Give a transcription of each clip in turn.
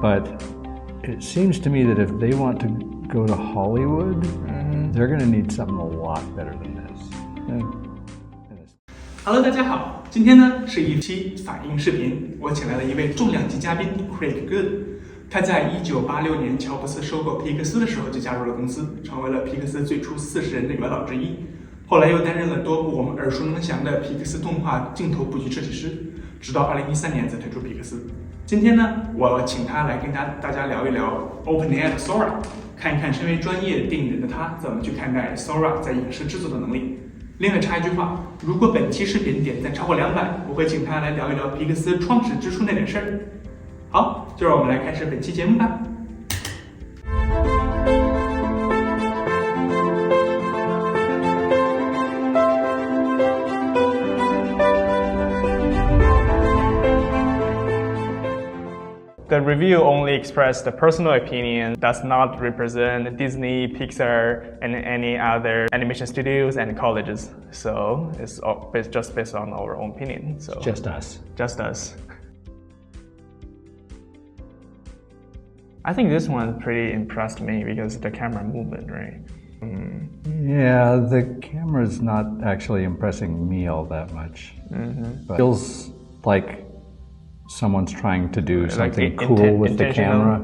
But it seems to me that if they want to go to Hollywood, they're going to need something a lot better than this.Hello， 大家好，今天呢是一期反应视频，我请来了一位重量级嘉宾 Craig。他在1986年乔布斯收购皮克斯的时候就加入了公司，成为了皮克斯最初40人的元老之一。后来又担任了多部我们耳熟能详的皮克斯动画镜头布局设计师，直到2013年才退出皮克斯。今天呢，我请他来跟大家聊一聊 OpenAI 的 Sora， 看一看身为专业电影人的他怎么去看待 Sora 在影视制作的能力。另外插一句话，如果本期视频点赞超过200，我会请他来聊一聊皮克斯创始之初那点事儿。好，就让我们来开始本期节目吧。The review only expressed the personal opinion, does not represent Disney, Pixar, and any other animation studios and colleges. So it's just based on our own opinion. So just us. Just us. I think this one pretty impressed me because of the camera movement, right? Yeah, the camera's not actually impressing me all that much. But it feels like someone's trying to do something cool with the camera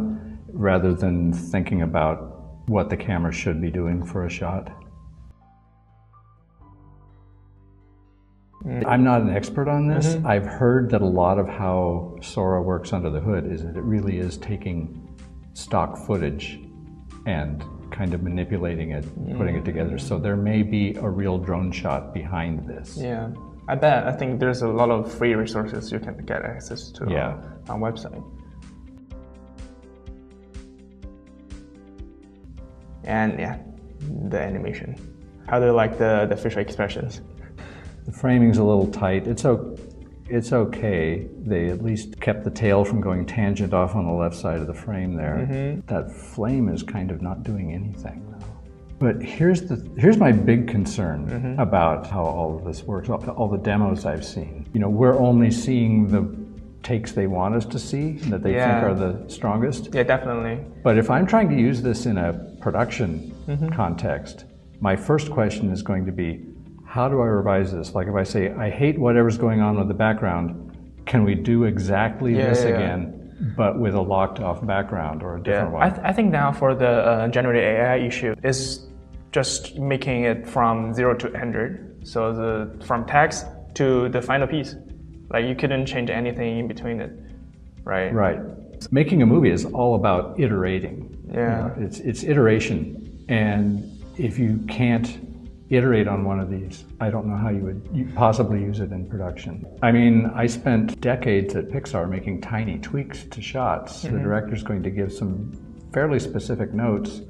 rather than thinking about what the camera should be doing for a shot. I'm not an expert on this. I've heard that a lot of how Sora works under the hood is that it really is taking stock footage and kind of manipulating it, putting it together. So there may be a real drone shot behind this. Yeah. I bet. I think there's a lot of free resources you can get access to on website. And yeah, the animation. How do you like the facial expressions? The framing's a little tight. It's okay. They at least kept the tail from going tangent off on the left side of the frame there. That flame is kind of not doing anything though. But here's my big concern about how all of this works, all the demos I've seen. You know, we're only seeing the takes they want us to see, that they think are the strongest. Yeah, definitely. But if I'm trying to use this in a production context, my first question is going to be, how do I revise this? Like if I say, I hate whatever's going on with the background, can we do exactly this again? But with a locked off background or a different one. I think now for the generative AI issue is just making it from 0 to 100. So from text to the final piece. Like you couldn't change anything in between it, right? Right. Making a movie is all about iterating. Yeah. You know, it's iteration. And if you can't iterate on one of these, I don't know how you would possibly use it in production. I mean, I spent decades at Pixar making tiny tweaks to shots. The director's going to give some fairly specific notes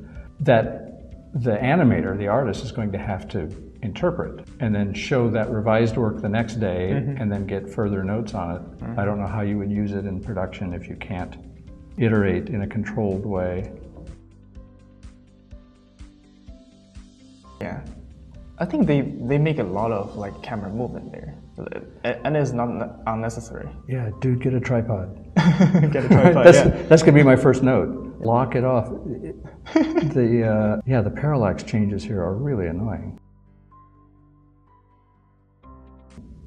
that the animator, the artist, is going to have to interpret and then show that revised work the next day and then get further notes on it. I don't know how you would use it in production if you can't iterate in a controlled way. Yeah. I think they make a lot of like camera movement there, and it's not unnecessary. Yeah, dude, get a tripod. Get a tripod. That's gonna be my first note. Lock it off. The parallax changes here are really annoying.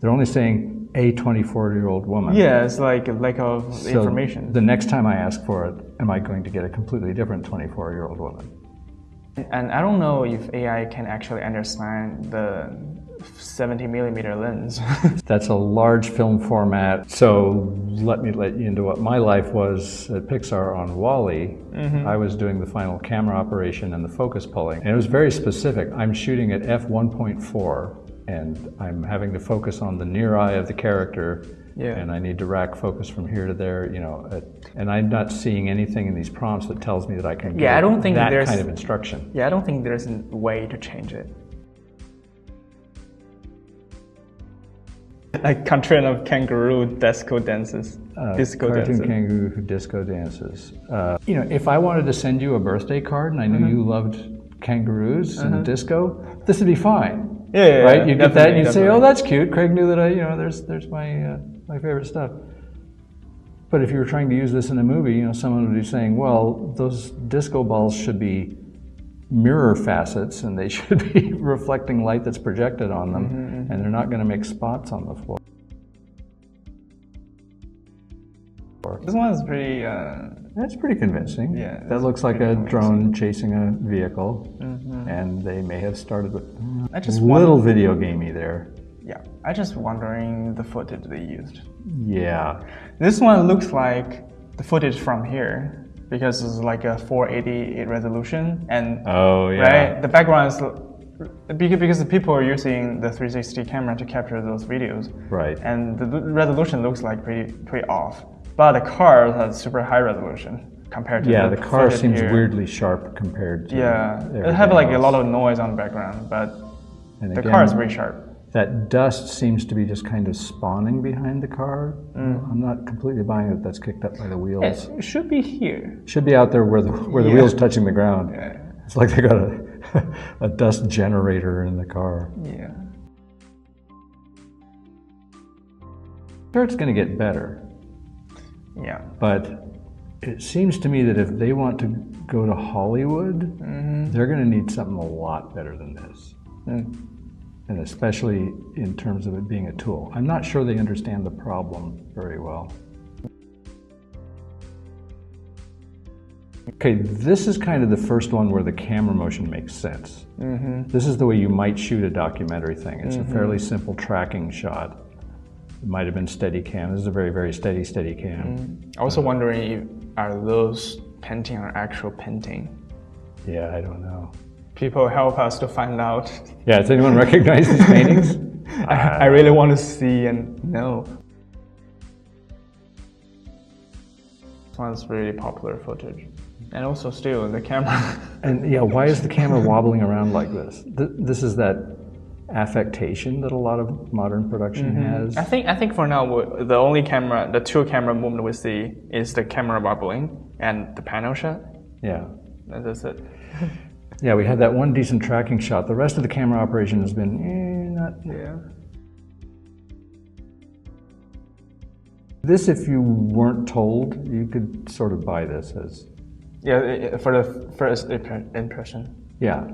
They're only saying a 24-year-old woman. Yeah, it's like a lack of information. The next time I ask for it, am I going to get a completely different 24-year-old woman? And I don't know if AI can actually understand the 70mm lens. That's a large film format. So let me let you into what my life was at Pixar on WALL-E. I was doing the final camera operation and the focus pulling. And it was very specific. I'm shooting at f1.4 and I'm having to focus on the near eye of the character. And I need to rack focus from here to there, you know, and I'm not seeing anything in these prompts that tells me that I can get that kind of instruction. Yeah, I don't think there's a way to change it. Like cartoon of kangaroo disco dances. Cartoon kangaroo who disco dances. You know, if I wanted to send you a birthday card and I knew you loved kangaroos and disco, this would be fine. Right? You get that and you say, "Oh, that's cute." Craig knew that there's my my favorite stuff. But if you were trying to use this in a movie, you know, someone would be saying, well, those disco balls should be mirror facets and they should be reflecting light that's projected on them, and they're not going to make spots on the floor. This one is pretty... That's pretty convincing. Yeah, that looks like a drone chasing a vehicle, and they may have started with a little video gamey there. Yeah, I just wondering the footage they used. Yeah. This one looks like the footage from here because it's like a 480 resolution, and right, the background is because the people are using the 360 camera to capture those videos. Right. And the resolution looks like pretty off. But the car has super high resolution compared to the car seems here. Weirdly sharp compared to it have like a lot of noise on the background, but the car is very sharp. That dust seems to be just kind of spawning behind the car. I'm not completely buying that that's kicked up by the wheels. It should be here. Should be out there where the wheel's touching the ground. Yeah. It's like they got a dust generator in the car. Yeah. Sure, it's going to get better. Yeah. But it seems to me that if they want to go to Hollywood, they're going to need something a lot better than this. And especially in terms of it being a tool. I'm not sure they understand the problem very well. Okay, this is kind of the first one where the camera motion makes sense. This is the way you might shoot a documentary thing. It's a fairly simple tracking shot. It might have been Steadicam. This is a very, very steady cam. Also wondering if are those painting or actual painting? Yeah, I don't know. People help us to find out. Yeah, does anyone recognize these paintings? I really want to see and know. This one's really popular footage. And also still the camera. And yeah, why is the camera wobbling around like this? This is that affectation that a lot of modern production has. I think for now the two camera movement we see is the camera wobbling and the panel shot. Yeah. And that's it. Yeah, we had that one decent tracking shot. The rest of the camera operation has been not. Yeah. This, if you weren't told, you could sort of buy this as. Yeah, for the first impression. Yeah.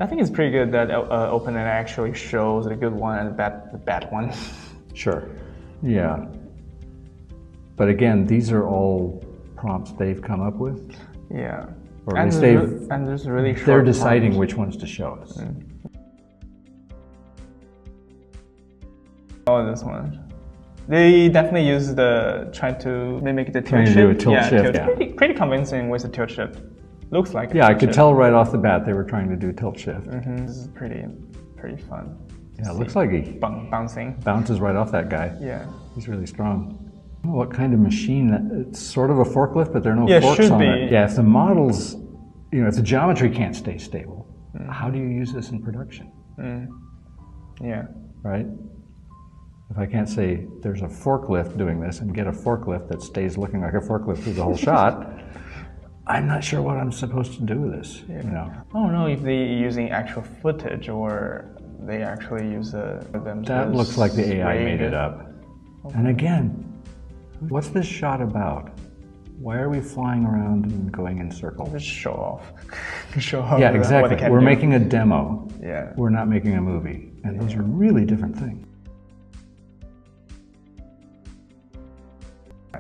I think it's pretty good that OpenAI actually shows the good one and the bad one. Sure. Yeah. But again, these are all prompts they've come up with. Yeah. Or at least they're deciding which ones to show us. Oh, this one. They definitely use trying to mimic the tilt shift. Trying to do a tilt shift, yeah. Pretty convincing with the tilt shift. Looks like I could tell right off the bat they were trying to do tilt shift. This is pretty fun. Yeah, it looks like he bouncing. Bounces right off that guy. Yeah. He's really strong. What kind of machine? It's sort of a forklift, but there are no forks on it. Yeah, if the models, if the geometry can't stay stable, how do you use this in production? Yeah. Right? If I can't say there's a forklift doing this and get a forklift that stays looking like a forklift through the whole shot, I'm not sure what I'm supposed to do with this. I don't know if they're using actual footage or they actually use them. That looks like the AI made it up. Okay. And again, what's this shot about? Why are we flying around and going in circles? Just show off. Show off. Yeah, exactly. We're making a demo. Yeah. We're not making a movie. And those are really different things.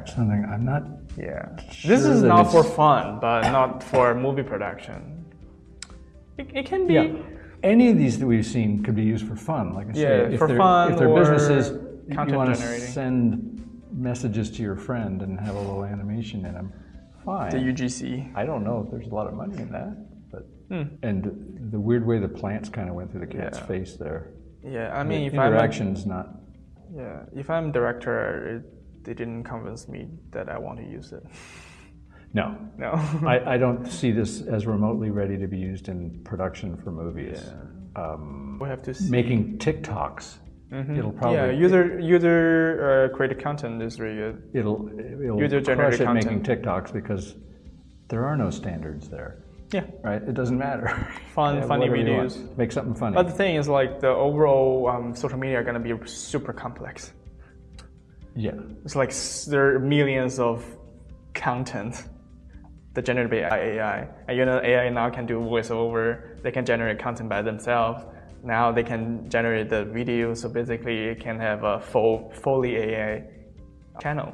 Something I'm not. Yeah. Sure this is not for fun, but not for movie production. It can be. Yeah. Any of these that we've seen could be used for fun. Like I say, for fun. If they're businesses, content you want to generating. Send messages to your friend and have a little animation in them. Fine. The UGC. I don't know if there's a lot of money in that, but and the weird way the plants kind of went through the cat's face there. Yeah, I mean, interaction's not. Yeah, if I'm director, they didn't convince me that I want to use it. No. I don't see this as remotely ready to be used in production for movies. Yeah. We have to see. Making TikToks. It'll probably user created content is really good. It'll user crush generated at making content. TikToks because there are no standards there. Yeah. Right. It doesn't matter. Funny videos. Make something funny. But the thing is, like the overall social media are gonna be super complex. Yeah. It's like there are millions of content that generated by AI. And AI now can do voiceover. They can generate content by themselves. Now they can generate the video. So basically it can have a fully AI channel.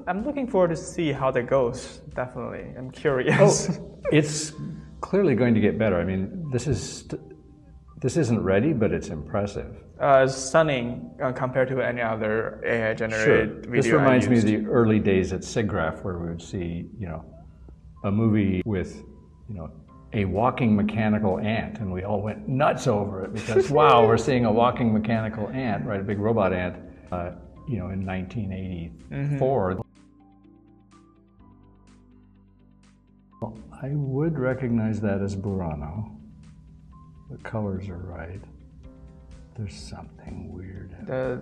I'm looking forward to see how that goes. Definitely. I'm curious. Oh, it's clearly going to get better. I mean, this isn't ready, but it's impressive. It's stunning compared to any other AI-generated video. This reminds me of the early days at SIGGRAPH, where we would see, a movie with, a walking mechanical ant, and we all went nuts over it because, wow, we're seeing a walking mechanical ant, right? A big robot ant, in 1984. Mm-hmm. Well, I would recognize that as Burano. The colors are right. There's something weird.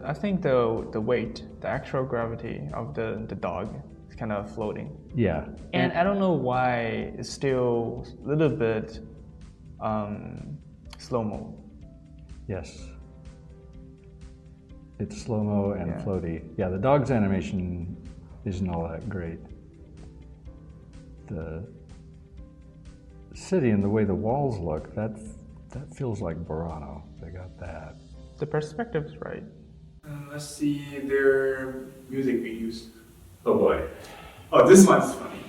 I think the weight, the actual gravity of the dog is kind of floating. Yeah. And I don't know why it's still a little bit slow-mo. Yes. It's slow-mo and floaty. Yeah, the dog's animation isn't all that great. The city and the way the walls look, that feels like Burano. They got that. The perspective's right. Let's see their music videos. Oh boy. Oh, this one's funny.